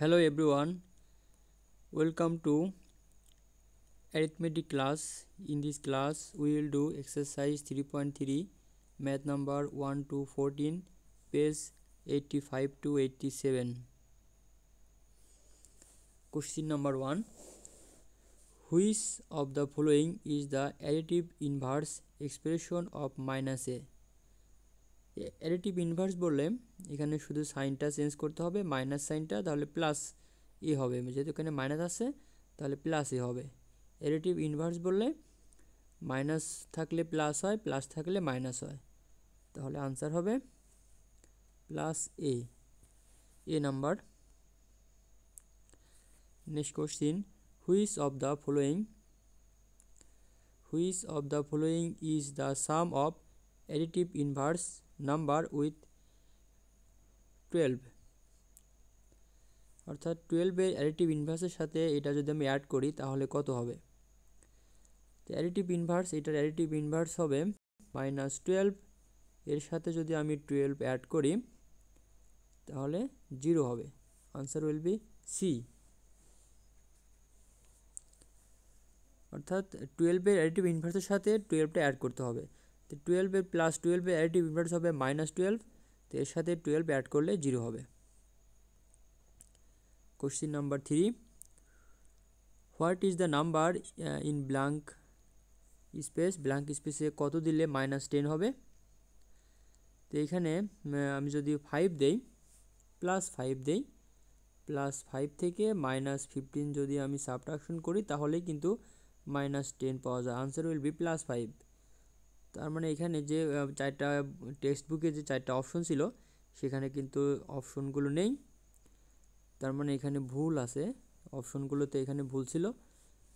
Hello everyone, welcome to arithmetic class. In this class we will do exercise 3.3 math number 1 to 14 page 85 to 87. Question number 1. Which of the following is the additive inverse expression of minus a? Additive inverse বললে এখানে শুধু সাইনটা change করতে হবে, minus সাইনটা, তাহলে plus এ হবে। যেহেতু এখানে minus আছে তাহলে প্লাস এ হবে। অ্যাডিটিভ ইনভার্স বললে মাইনাস থাকলে প্লাস হয়, প্লাস থাকলে মাইনাস হয়, তাহলে আনসার হবে plus A number. Next question, which of the following is the some of additive inverse number with 12? অর্থাৎ 12-এর অ্যাডিটিভ ইনভার্সের সাথে এটা যদি আমি অ্যাড করি তাহলে কত হবে? তো অ্যাডিটিভ ইনভার্স, এটার অ্যাডিটিভ ইনভার্স হবে -12, এর সাথে যদি আমি 12 অ্যাড করি তাহলে 0 হবে। Answer will be C. অর্থাৎ 12-এর অ্যাডিটিভ ইনভার্সের সাথে 12টা অ্যাড করতে হবে। তো 12-এর প্লাস 12-এর অ্যাডিটিভ ইনভার্স হবে -12, তো এর সাথে 12 অ্যাড করলে 0 হবে। Question number 3, what is the number in blank space? Blank স্পেসে কত দিলে -10 হবে? তো এখানে আমি যদি 5 দেই, +5 দেই, +5 থেকে -15 যদি আমি সাবট্রাকশন করি তাহলে কিন্তু -10 পাওয়া যায়। Answer will B +5। তার মানে এখানে যে চারটা টেক্সট বুকে যে চারটা অপশন ছিল সেখানে কিন্তু অপশনগুলো নেই, তার মানে এখানে ভুল আছে, অপশনগুলোতে এখানে ভুল ছিল।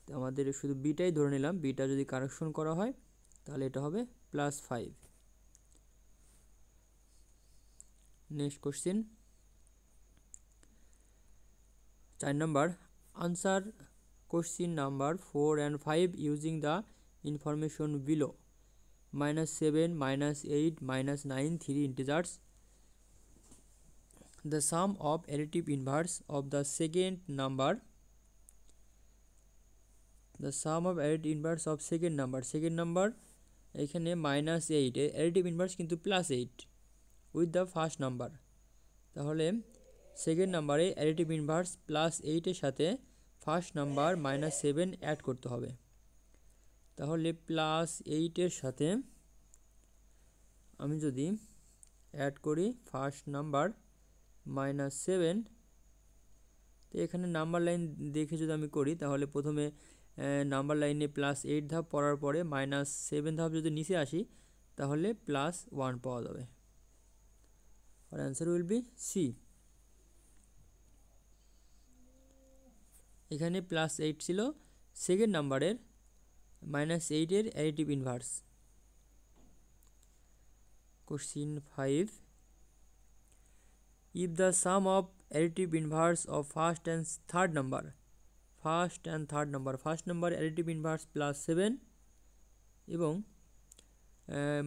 তো আমাদের শুধু বিটাই ধরে নিলাম, বিটা যদি কারেকশন করা হয় তাহলে এটা হবে +5। Next question 4 number, answer question number 4 and 5 using the information below. -7, -8, -9, 3 integers. The sum of additive inverse of the second number. The sum of additive inverse of second number এখানে -8 এর additive inverse কিন্তু +8 with the first number। তাহলে second নাম্বারে additive inverse +8 এর সাথে first number -7 add করতে হবে। তাহলে +8 এর সাথে আমি যদি অ্যাড করি ফার্স্ট নাম্বার -7, তো এখানে নাম্বার লাইন দেখে যদি আমি করি তাহলে প্রথমে নাম্বার লাইনে +8 ধাপ পড়ার পরে -7 ধাপ যদি নিচে আসি তাহলে +1 পাওয়া যাবে। আর অ্যান্সার উইল বি সি। এখানে +8 ছিল সেকেন্ড নাম্বারের, -8 এর additive inverse. Question 5, if the sum of additive inverse of first and third number, first number additive inverse +7 এবং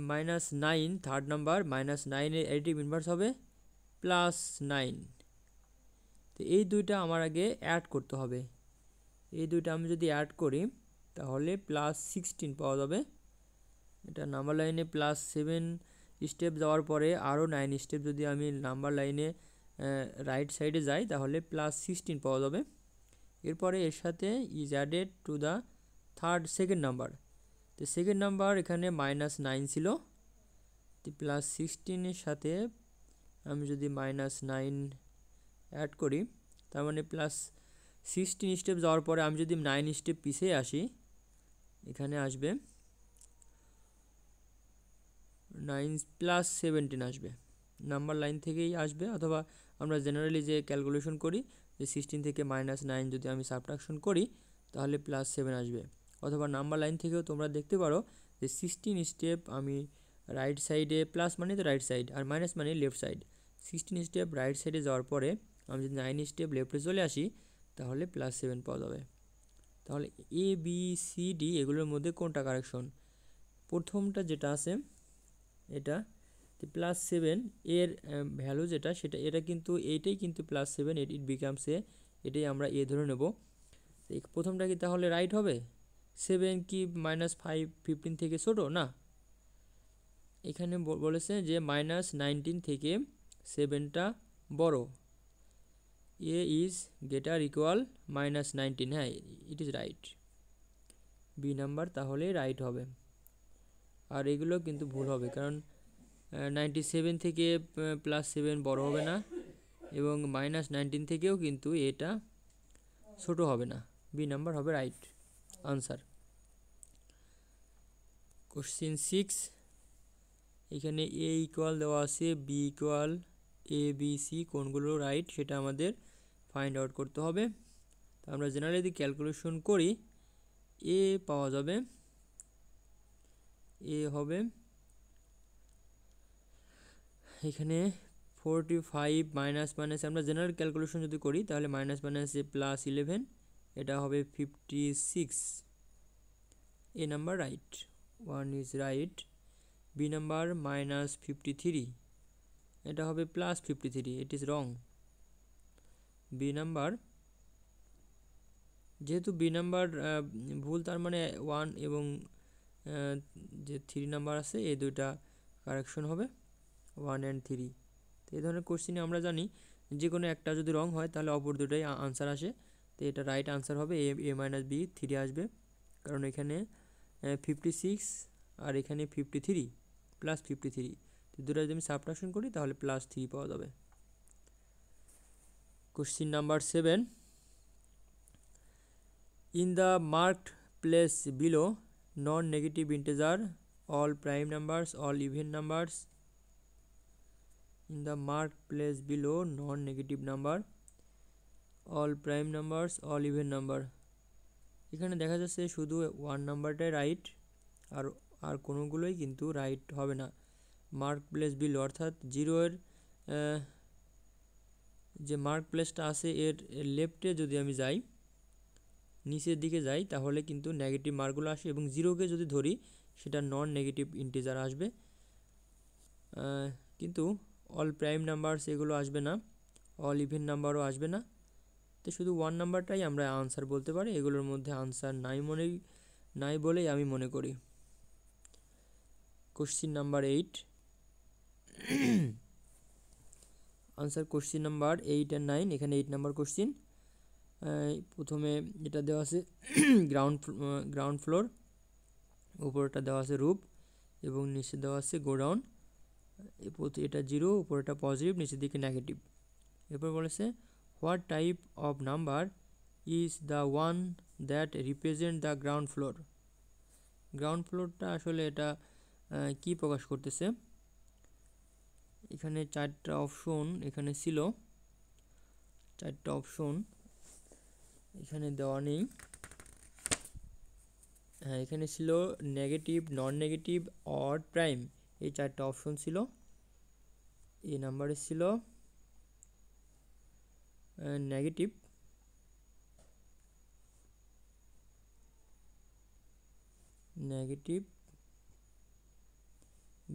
-9 থার্ড নাম্বার -9 এর অ্যাডিটিভ ইনভার্স হবে +9। তো এই দুইটা আমার আগে অ্যাড করতে হবে। এই দুইটা আমি যদি অ্যাড করি তাহলে +16 পাওয়া যাবে। এটা নাম্বার লাইনে +7 স্টেপ যাওয়ার পরে আরও 9 স্টেপ যদি আমি নাম্বার লাইনে রাইট সাইডে যাই তাহলে +16 পাওয়া যাবে। এরপরে এর সাথে is added to the second number. তো সেকেন্ড নাম্বার এখানে -9 ছিল, তো +16 এর সাথে আমি যদি -9 অ্যাড করি তার মানে +16 স্টেপ যাওয়ার পরে আমি যদি 9 স্টেপ পিছিয়ে আসি এখানে আসবে 9 + 17 আসবে, নাম্বার লাইন থেকেই আসবে। অথবা আমরা জেনারেলি যে ক্যালকুলেশন করি যে 16 থেকে -9 যদি আমি সাবট্রাকশন করি তাহলে +7 আসবে। অথবা নাম্বার লাইন থেকেও তোমরা দেখতে পারো যে 16 স্টেপ আমি রাইট সাইডে, প্লাস মানে তো রাইট সাইড আর মাইনাস মানে লেফট সাইড, 16 স্টেপ রাইট সাইডে যাওয়ার পরে আমি যদি 9 স্টেপ লেফটে চলে আসি তাহলে +7 পাওয়া যাবে। তাহলে এ বি সি ডি এগুলোর মধ্যে কোনটা কারেকশন? প্রথমটা যেটা আছে এটা তো +7 এর ভ্যালু যেটা সেটা এটা কিন্তু এইটাই কিন্তু +7, ইট বিকামস এ, এটাই আমরা এ ধরে নেব। প্রথমটা কি তাহলে রাইট হবে? 7 কি -5 15 থেকে ছোট না? এখানে বলেছে যে -19 থেকে 7টা বড়, এ ইজ গ্রেটার ইকুয়াল -19, হ্যাঁ it is right, B number তাহলে রাইট হবে। আর এগুলো কিন্তু ভুল হবে, কারণ 97 থেকে +7 বড় হবে না, এবং -19 থেকেও কিন্তু এটা ছোট হবে না, বি নাম্বার হবে রাইট আনসার। কোশ্চিন 6, এখানে এ ইকুয়াল দেওয়া আছে, B equal, A B C কোনগুলো রাইট সেটা আমাদের ফাইন্ড আউট করতে হবে। তো আমরা জেনারেলি যদি ক্যালকুলেশন করি, এ পাওয়া যাবে, এ হবে এখানে 45 মাইনাস আমরা জেনারেল ক্যালকুলেশন যদি করি তাহলে -এ +11, এটা হবে 56, A number right, 1 is right. B number -53, এটা হবে +53, it is wrong. B number, যেহেতু বি নাম্বার ভুল, তার মানে 1 এবং যে 3 নাম্বার আছে এই দুইটা কারেকশন হবে, 1 and 3। তো এই ধরনের কোশ্চিনে আমরা জানি যে কোনো একটা যদি রং হয় তাহলে অপর দুটোই আনসার আসে। তো এটা রাইট আনসার হবে, এ মাইনাস বি 3 আসবে, কারণ এখানে 56 আর এখানে 53 +53, তো দুটো যদি আমি সাবট্রাকশন করি তাহলে +3 পাওয়া যাবে। Question number 7, in the marked place below, non-negative integer, all prime numbers, all even numbers, in the marked place below, non-negative number, all prime numbers, all even number। এখানে দেখা যাচ্ছে শুধু 1 নাম্বারটাই রাইট, আর আর কোনোগুলোই কিন্তু রাইট হবে না। মার্ক প্লেস বিলো অর্থাৎ 0 এর যে মার্ক প্লেসটা আছে এর লেফটে যদি আমি যাই, নিচের দিকে যাই, তাহলে কিন্তু নেগেটিভ মার্কগুলো আসে, এবং 0কে যদি ধরি সেটা নন নেগেটিভ ইন্টিজার আসবে, কিন্তু অল প্রাইম নাম্বারস এগুলো আসবে না, অল ইভেন নাম্বারও আসবে না। তো শুধু 1 নাম্বারটাই আমরা আনসার বলতে পারি, এগুলোর মধ্যে আনসার নাই বলেই আমি মনে করি। Question number 8, answer question number 8 and 9। এখানে 8 নাম্বার কোশ্চিন। প্রথমে এটা দেওয়া আছে গ্রাউন্ড ফ্লোর, উপরটা দেওয়া আছে রুপ, এবং নিচে দেওয়া আছে গোডাউন। এটা 0, উপরটা পজিটিভ, নিচের দিকে নেগেটিভ। এরপর বলেছে what type of number is the one that represent the ground floor. Ground ফ্লোরটা আসলে এটা কি প্রকাশ করতেছে? এখানে 4টা অপশন এখানে ছিল, 4টা অপশন এখানে দেওয়া নেই। হ্যাঁ, এখানে ছিল negative, non negative, odd, prime, এই 4টা অপশন ছিল। এই নাম্বারে ছিল নেগেটিভ,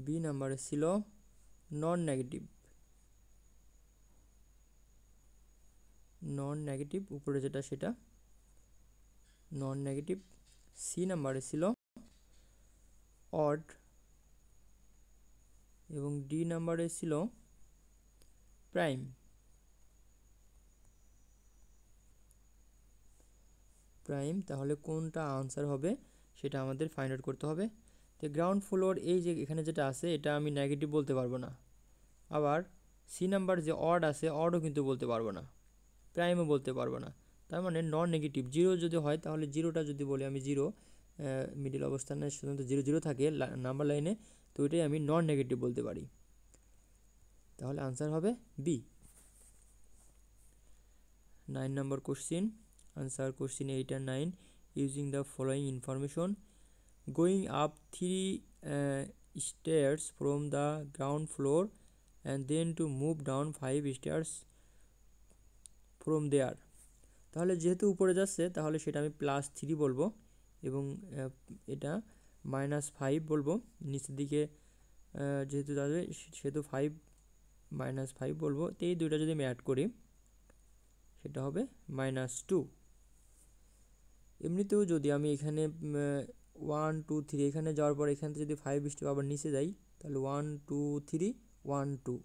বি নাম্বারে ছিল নন নেগেটিভ, উপরে যেটা সেটা নন নেগেটিভ। সি নাম্বারে ছিল অড, এবং ডি নাম্বারে ছিল প্রাইম। তাহলে কোনটা আনসার হবে সেটা আমাদের ফাইন্ড আউট করতে হবে। তো গ্রাউন্ড ফ্লোর এই যে এখানে যেটা আছে এটা আমি নেগেটিভ বলতে পারবো না, আবার সি নাম্বার যে অড আছে অডও কিন্তু বলতে পারবো না, প্রাইমও বলতে পারবো না। তার মানে নন নেগেটিভ। 0 যদি হয় তাহলে 0টা যদি বলি আমি 0, মিডিল অবস্থানে শুধুমাত্র 0 0 থাকে নাম্বার লাইনে, তো ওইটাই আমি নন নেগেটিভ বলতে পারি। তাহলে আনসার হবে B. 9 number question, answer question 8 and 9 using the following information. Going up 3 stairs from the ground floor and then to move down 5 stairs from there। তাহলে যেহেতু উপরে যাচ্ছে তাহলে সেটা আমি +3 বলবো, এবং এটা -5 বলবো। নিচের দিকে যেহেতু যাবে সেহেতু 5 - 5 বলবো। তো এই দুইটা যদি আমি অ্যাড করি সেটা হবে -2। এমনিতেও যদি আমি এখানে 1 2 3 এখানে যাওয়ার পর এখান থেকে যদি 5 স্টেপ আবার নিচে যাই তাহলে 1 2 3 1 2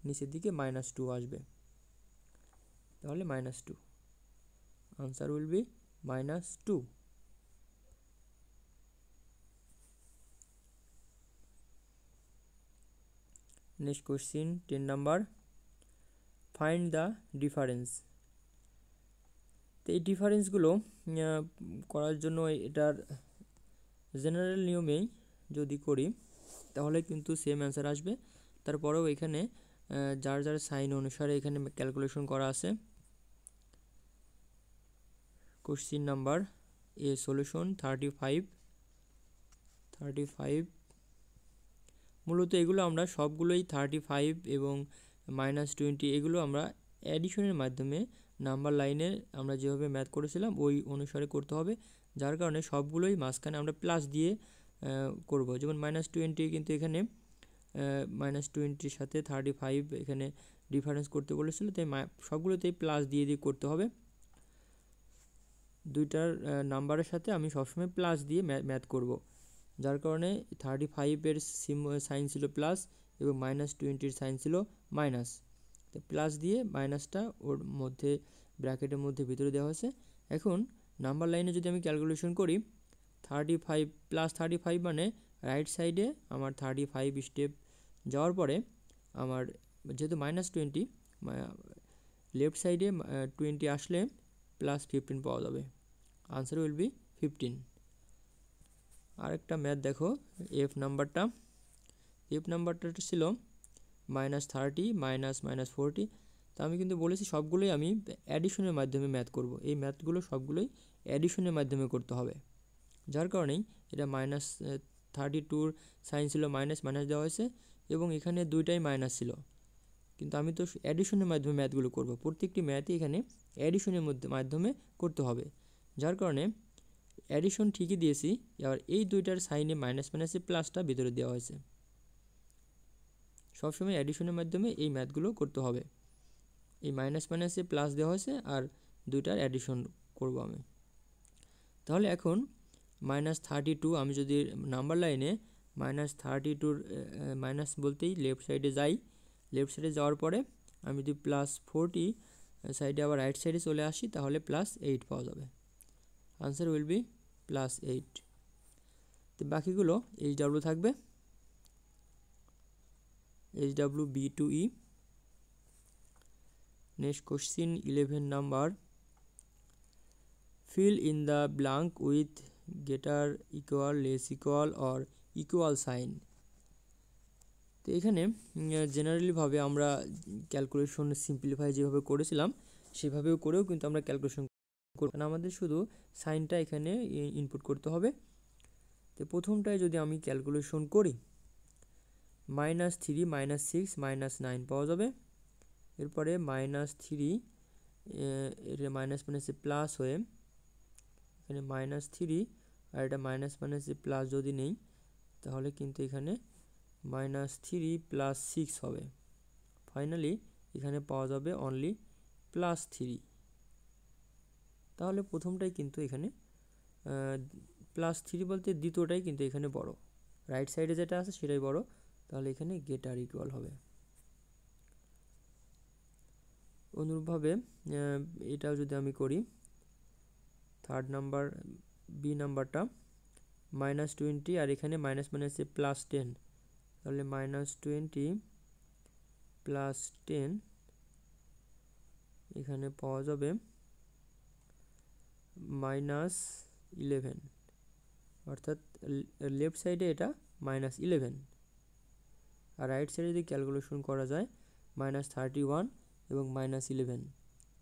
নিচের দিকে -2 আসবে, তাহলে -2 answer will B -2। Next question 10 number, find the difference. তো এই ডিফারেন্সগুলো করার জন্য এটার জেনারেল নিয়মেই যদি করি তাহলে কিন্তু সেম অ্যান্সার আসবে। তারপরেও এখানে যার যার সাইন অনুসারে এখানে ক্যালকুলেশন করা আছে। কোশ্চিন নাম্বার এ সলিউশন 35 মূলত এগুলো আমরা সবগুলোই 35 এবং -20 এগুলো আমরা অ্যাডিশনের মাধ্যমে নাম্বার লাইনে আমরা যেভাবে ম্যাথ করেছিলাম ওই অনুসারে করতে হবে, যার কারণে সবগুলোই মাঝখানে আমরা প্লাস দিয়ে করব। যেমন -20 কিন্তু এখানে -20-র সাথে 35 এখানে ডিফারেন্স করতে বলেছিল, তাই সবগুলোতেই প্লাস দিয়ে দিয়ে করতে হবে। দুইটার নাম্বারের সাথে আমি সবসময় প্লাস দিয়ে ম্যাথ করব, যার কারণে 35-এর সাইন ছিল প্লাস এবং -20-র সাইন ছিল মাইনাস। তো প্লাস দিয়ে মাইনাসটা ওর মধ্যে ব্র্যাকেটের মধ্যে ভিতরে দেওয়া হয়েছে। এখন নাম্বার লাইনে যদি আমি ক্যালকুলেশন করি 35 + 35 মানে রাইট সাইডে আমার 35 স্টেপ যাওয়ার পরে আমার যেহেতু -20 লেফট সাইডে 20 আসলে +15 পাওয়া যাবে, আনসার উইল বি 15। আরেকটা ম্যাথ দেখো, এফ নাম্বারটা ছিল -30 -40। তো আমি কিন্তু বলেছি সবগুলোই আমি অ্যাডিশনের মাধ্যমে ম্যাথ করব, এই ম্যাথগুলো সবগুলোই অ্যাডিশনের মাধ্যমে করতে হবে, যার কারণেই এটা -32-র সাইন ছিল মাইনাস দেওয়া হয়েছে এবং এখানে দুইটাই মাইনাস ছিল, কিন্তু আমি তো অ্যাডিশনের মাধ্যমে ম্যাথগুলো করব, প্রত্যেকটি ম্যাথই এখানে অ্যাডিশনের মাধ্যমে করতে হবে, যার কারণে অ্যাডিশন ঠিকই দিয়েছি। এবার এই দুইটার সাইনে মাইনাসে প্লাসটা ভিতরে দেওয়া হয়েছে। সবসময় অ্যাডিশনের মাধ্যমে এই ম্যাথগুলো করতে হবে। এই মাইনাসে প্লাস দেওয়া হয়েছে আর দুইটার অ্যাডিশন করব আমি। তাহলে এখন -32 আমি যদি নাম্বার লাইনে -32-র মাইনাস বলতেই লেফট সাইডে যাই, লেফট সাইডে যাওয়ার পরে আমি যদি +40 সাইডে আবার রাইট সাইডে চলে আসি তাহলে +8 পাওয়া যাবে, আনসার উইল বি +8। তো বাকিগুলো HW থাকবে, HW B2E। Next question 11 number, fill in the blank with greater equal less equal or equal sign। তো এখানে জেনারেলিভাবে আমরা ক্যালকুলেশন সিম্পলিফাই যেভাবে করেছিলাম সেভাবেও করেও কিন্তু আমরা ক্যালকুলেশন করব না, আমাদের শুধু সাইনটা এখানে ইনপুট করতে হবে। তো প্রথমটায় যদি আমি ক্যালকুলেশন করি -3 -6 -9 পাওয়া যাবে। এরপরে -3 এটা মাইনাসে প্লাস হয়ে এখানে -3 আর এটা মাইনাসে প্লাস যদি নেই তাহলে কিন্তু এখানে -3 + 6 হবে। ফাইনালি এখানে পাওয়া যাবে অনলি +3। তাহলে প্রথমটাই কিন্তু এখানে +3 বলতে দ্বিতীয়টাই কিন্তু এখানে বড়, রাইট সাইডে যেটা আছে সেটাই বড়, তাহলে এখানে গ্রেটার ইকুয়াল হবে। অনুরূপভাবে এটাও যদি আমি করি, থার্ড নাম্বার বি নাম্বারটা -20 আর এখানে মাইনাসে +10, তাহলে -20 + 10 এখানে পাওয়া যাবে -11, অর্থাৎ লেফট সাইডে এটা -11 আর রাইট সাইডে যদি ক্যালকুলেশন করা যায় -31 এবং -11,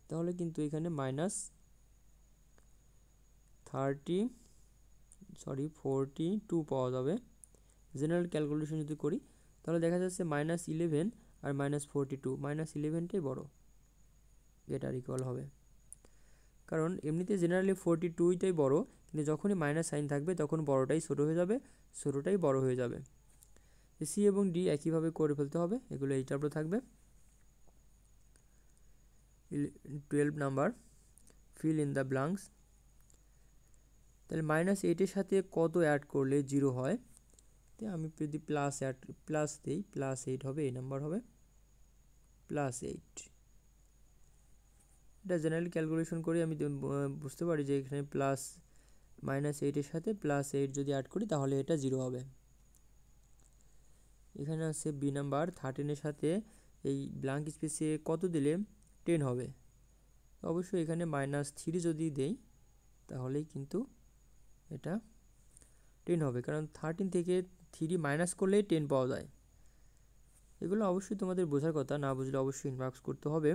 তাহলে কিন্তু এখানে -42 পাওয়া যাবে। জেনারেল ক্যালকুলেশন যদি করি তাহলে দেখা যাচ্ছে -11 আর -42, -11টাই বড়, গ্রেটার ইকুয়াল হবে। কারণ এমনিতে জেনারেলি 42টাই বড়, কিন্তু যখনই মাইনাস সাইন থাকবে তখন বড়টাই ছোট হয়ে যাবে, ছোটটাই বড় হয়ে যাবে। সি এবং ডি একইভাবে করে ফেলতে হবে, এগুলো এই টাইপের থাকবে। 12 number, fill in the blanks. তাহলে -8 সাথে কত অ্যাড করলে 0 হয়? তো আমি যদি প্লাস দিই, +8 হবে, এই নাম্বার হবে +8। এটা জেনারেলি ক্যালকুলেশন করে আমি বুঝতে পারি যে এখানে -8 সাথে +8 যদি অ্যাড করি তাহলে এটা 0 হবে। এখানে আছে বি নাম্বার, 13 সাথে এই ব্ল্যাঙ্ক স্পেসে কত দিলে 10 হবে? অবশ্যই এখানে -3 যদি দেই তাহলেই কিন্তু এটা 10 হবে, কারণ 13 থেকে 3 মাইনাস করলেই 10 পাওয়া যায়। এগুলো অবশ্যই তোমাদের বোঝার কথা, না বুঝলে অবশ্যই ইনবক্স করতে হবে।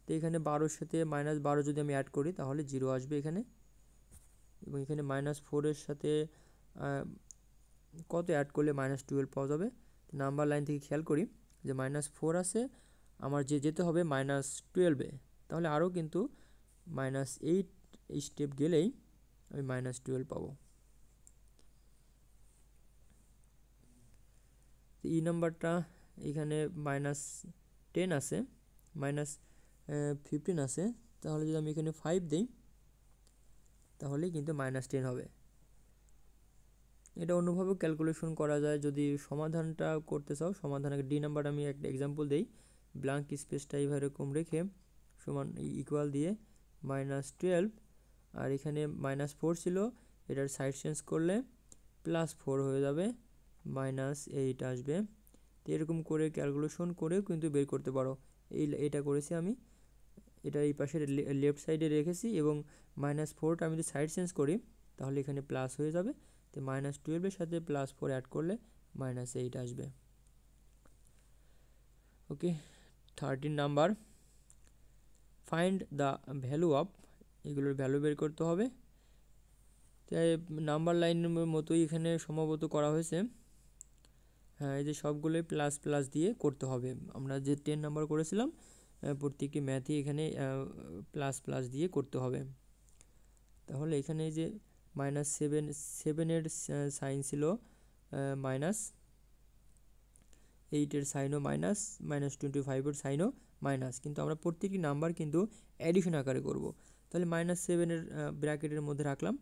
তো এখানে 12 সাথে -12 যদি আমি অ্যাড করি তাহলে 0 আসবে এখানে, এবং এখানে -4 সাথে কত অ্যাড করলে -12 পাওয়া যাবে? নাম্বার লাইন থেকে খেয়াল করি যে -4 আছে, আমার যেতে হবে -12-এ, তাহলে আরও কিন্তু -8 স্টেপ গেলেই আমি -12 পাবো। ই নাম্বারটা এখানে -10 আছে, -15 আছে, তাহলে যদি আমি এখানে 5 দিই তাহলেই কিন্তু -10 হবে। এটা অন্যভাবেও ক্যালকুলেশন করা যায়। যদি সমাধানটা করতে চাও, সমাধান ডি নাম্বার আমি একটা এক্সাম্পল দিই। ব্ল্যাঙ্ক স্পেসটা এইভাবে এরকম রেখে সমান ইকুয়াল দিয়ে -12, আর এখানে -4 ছিল, এটার সাইড চেঞ্জ করলে +4 হয়ে যাবে, -8 আসবে। তো এরকম করে ক্যালকুলেশন করেও কিন্তু বের করতে পারো। এটা করেছি আমি, এটা এই পাশে লেফট সাইডে রেখেছি, এবং -4টা আমি যদি সাইড চেঞ্জ করি তাহলে এখানে প্লাস হয়ে যাবে। তো -12-এর সাথে +4 অ্যাড করলে -8 আসবে। ওকে, 13 number, find the value of, এগুলোর ভ্যালু বের করতে হবে। তাই নাম্বার লাইনের মতোই এখানে সম্ভবত করা হয়েছে। হ্যাঁ, এই যে সবগুলোই প্লাস প্লাস দিয়ে করতে হবে। আমরা যে 10 নাম্বার করেছিলাম প্রত্যেকটি ম্যাথই এখানে প্লাস প্লাস দিয়ে করতে হবে। তাহলে এখানে যে -7-এর সাইন ছিল -8-এর সাইনও মাইনাস, -25-এর সাইনও মাইনাস, কিন্তু আমরা প্রত্যেকটি নাম্বার কিন্তু অ্যাডিশন আকারে করব। তাহলে -7-এর ব্র্যাকেটের মধ্যে রাখলাম,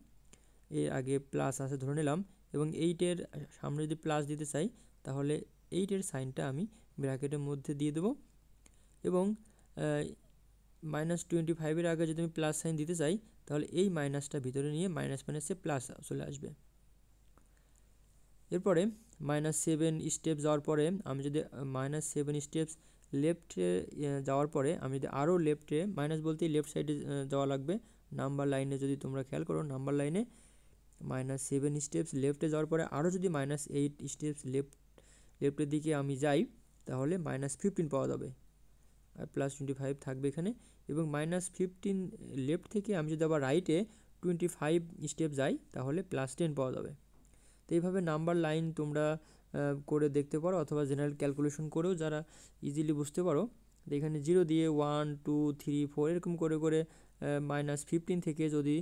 এর আগে প্লাস আছে ধরে নিলাম, এবং 8-এর সামনে যদি প্লাস দিতে চাই তাহলে 8-এর সাইনটা আমি ব্র্যাকেটের মধ্যে দিয়ে দেব, এবং -25-এর আগে যদি আমি প্লাস সাইন দিতে চাই তাহলে এই মাইনাসটা ভিতরে নিয়ে মাইনাসে প্লাস চলে আসবে। এরপরে -7 স্টেপ যাওয়ার পরে আমি যদি -7 স্টেপস লেফটে যাওয়ার পরে আমি যদি আরও লেফটে, মাইনাস বলতে লেফট সাইডে যাওয়া লাগবে। নাম্বার লাইনে যদি তোমরা খেয়াল করো, নাম্বার লাইনে -7 স্টেপস লেফটে যাওয়ার পরে আরও যদি -8 স্টেপস লেফটের দিকে আমি যাই তাহলে -15 পাওয়া যাবে, আর +25 থাকবে এখানে। এবং -15 লেফট থেকে আমি যদি আবার রাইটে 25 স্টেপ যাই তাহলে +10 পাওয়া যাবে। তো এইভাবে নাম্বার লাইন তোমরা করে দেখতে পারো, অথবা জেনারেল ক্যালকুলেশন করেও যারা ইজিলি বুঝতে পারো। তো এখানে 0 দিয়ে 1 2 3 4 এরকম করে করে -15 থেকে যদি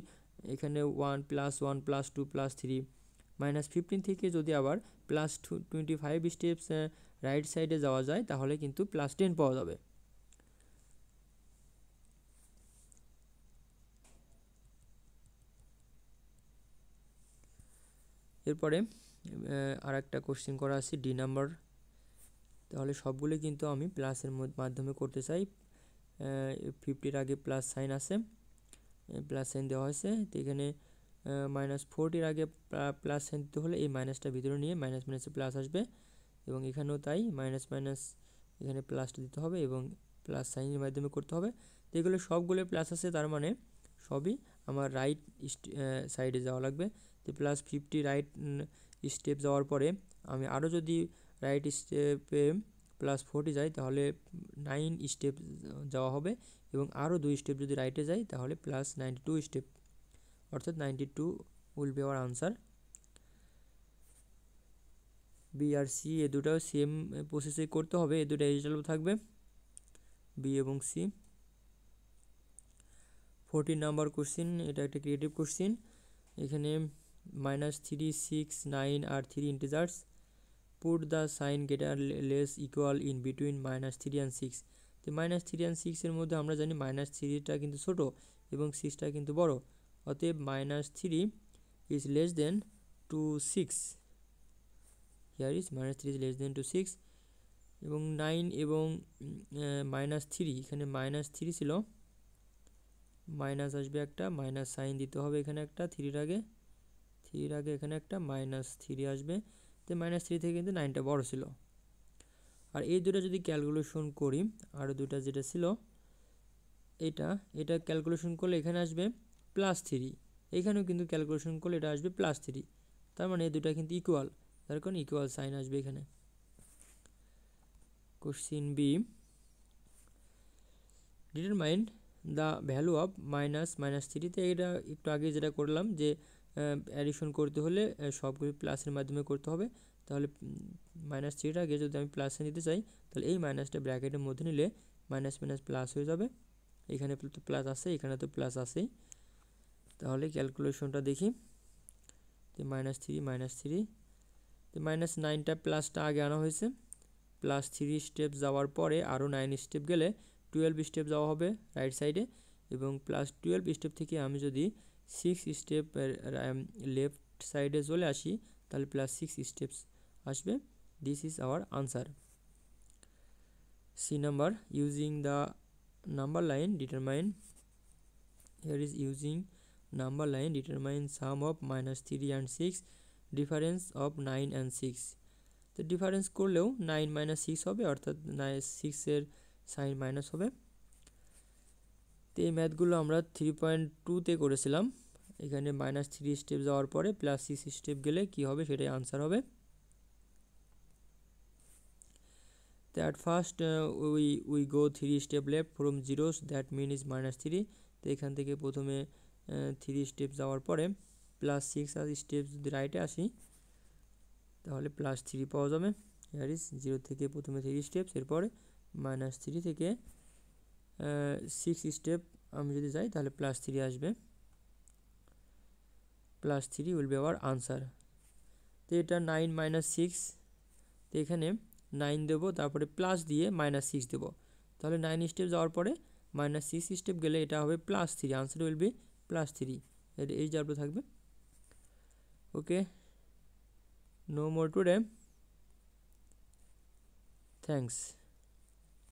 এখানে 1 +1 +2 +3, -15 থেকে যদি আবার +25 স্টেপস রাইট সাইডে যাওয়া যায় তাহলে কিন্তু +10 পাওয়া যাবে। এরপরে আর একটা কোশ্চেন করা আছে ডি নাম্বার। তাহলে সবগুলোই কিন্তু আমি প্লাসের মাধ্যমে করতে চাই। 50-এর আগে প্লাস সাইন আছে, প্লাস সাইন দেওয়া হয়েছে। তো এখানে -40-এর আগে প্লাস সাইন দিতে হলে এই মাইনাসটা ভিতরে নিয়ে মাইনাস মাইনাসে প্লাস আসবে, এবং এখানেও তাই মাইনাস মাইনাস এখানে প্লাসটা দিতে হবে এবং প্লাস সাইনের মাধ্যমে করতে হবে। তো এগুলো সবগুলো প্লাস আছে, তার মানে সবই আমার রাইট সাইডে যাওয়া লাগবে। তো +50 রাইট স্টেপ যাওয়ার পরে আমি আরও যদি রাইট স্টেপে +40 যাই তাহলে 9 স্টেপ যাওয়া হবে, এবং আরও 2 স্টেপ যদি রাইটে যাই তাহলে +92 স্টেপ, অর্থাৎ 92 will be our answer. B আর সি এ দুটাও সেম প্রসেসে করতে হবে, এ দুটো রেজাল্ট থাকবে বি এবং সি। 14 নাম্বার কোশ্চিন, এটা একটা ক্রিয়েটিভ কোশ্চিন। এখানে -3 6 9 আর 3 integers, put the sign greater less equal in between -3 and 6. তো -3 and 6 এর মধ্যে আমরা জানি -3টা কিন্তু ছোট এবং 6টা কিন্তু বড়, অতএব -3 is less than to 6. here is -3 is less than to 6 এবং 9 এবং -3, এখানে -3 ছিল, মাইনাস আসবে একটা, মাইনাস সাইন দিতে হবে এখানে একটা, থ্রির আগে এখানে একটা -3 আসবে। তো -3 থেকে কিন্তু 9টা বড় ছিল। আর এই দুটো যদি ক্যালকুলেশন করি, আর দুটো যেটা ছিল এটা ক্যালকুলেশন করলে এখানে আসবে +3, এখানেও কিন্তু ক্যালকুলেশন করলে এটা আসবে +3, তার মানে এই দুটো কিন্তু ইকুয়াল, তার কারণে ইকুয়াল সাইন আসবে এখানে। Question B, determine the value of -3। তো এটা একটু আগে যেটা করলাম যে অ্যাডিশন করতে হলে সবগুলি প্লাসের মাধ্যমে করতে হবে, তাহলে -3টার আগে যদি আমি প্লাসে নিতে চাই তাহলে এই মাইনাসটা ব্র্যাকেটের মধ্যে নিলে মাইনাস মাইনাস প্লাস হয়ে যাবে, এখানে তো প্লাস আছে, এখানে তো প্লাস আছেই। তাহলে ক্যালকুলেশনটা দেখি, তো -3 তো -9টা প্লাসটা আগে আনা হয়েছে, +3 স্টেপ যাওয়ার পরে আরও 9 স্টেপ গেলে 12 স্টেপ যাওয়া হবে রাইট সাইডে, এবং +12 স্টেপ থেকে আমি যদি 6 স্টেপ লেফট সাইডে চলে আসি তাহলে +6 স্টেপস আসবে। This is our answer. C number, using the number line determine, here is using number line determine sum of -3 and 6, difference of 9 and 6। তো ডিফারেন্স করলেও 9 - 6 হবে, অর্থাৎ 6-এর সাইন মাইনাস হবে। তো এই ম্যাথগুলো আমরা 3.2-তে করেছিলাম, এখানে -3 স্টেপ যাওয়ার পরে +6 স্টেপ গেলে কি হবে সেটাই আনসার হবে। তো at first we go 3 step left from 0, that mean is -3। তো এখান থেকে প্রথমে 3 স্টেপ যাওয়ার পরে +6 স্টেপ যদি রাইটে আসি তাহলে +3 পাওয়া যাবে। হিয়ার ইজ 0 থেকে প্রথমে 3 স্টেপস, এরপরে -3 থেকে 6 স্টেপ আমি যদি যাই তাহলে +3 আসবে, +3 উইল বি আওয়ার আনসার। তো এটা 9 - 6, তো এখানে 9 দেবো, তারপরে প্লাস দিয়ে -6 দেবো, তাহলে 9 স্টেপ যাওয়ার পরে -6 স্টেপ গেলে এটা হবে +3, আনসার উইল বি +3, এই যাবে থাকবে। ওকে, no more today, thanks।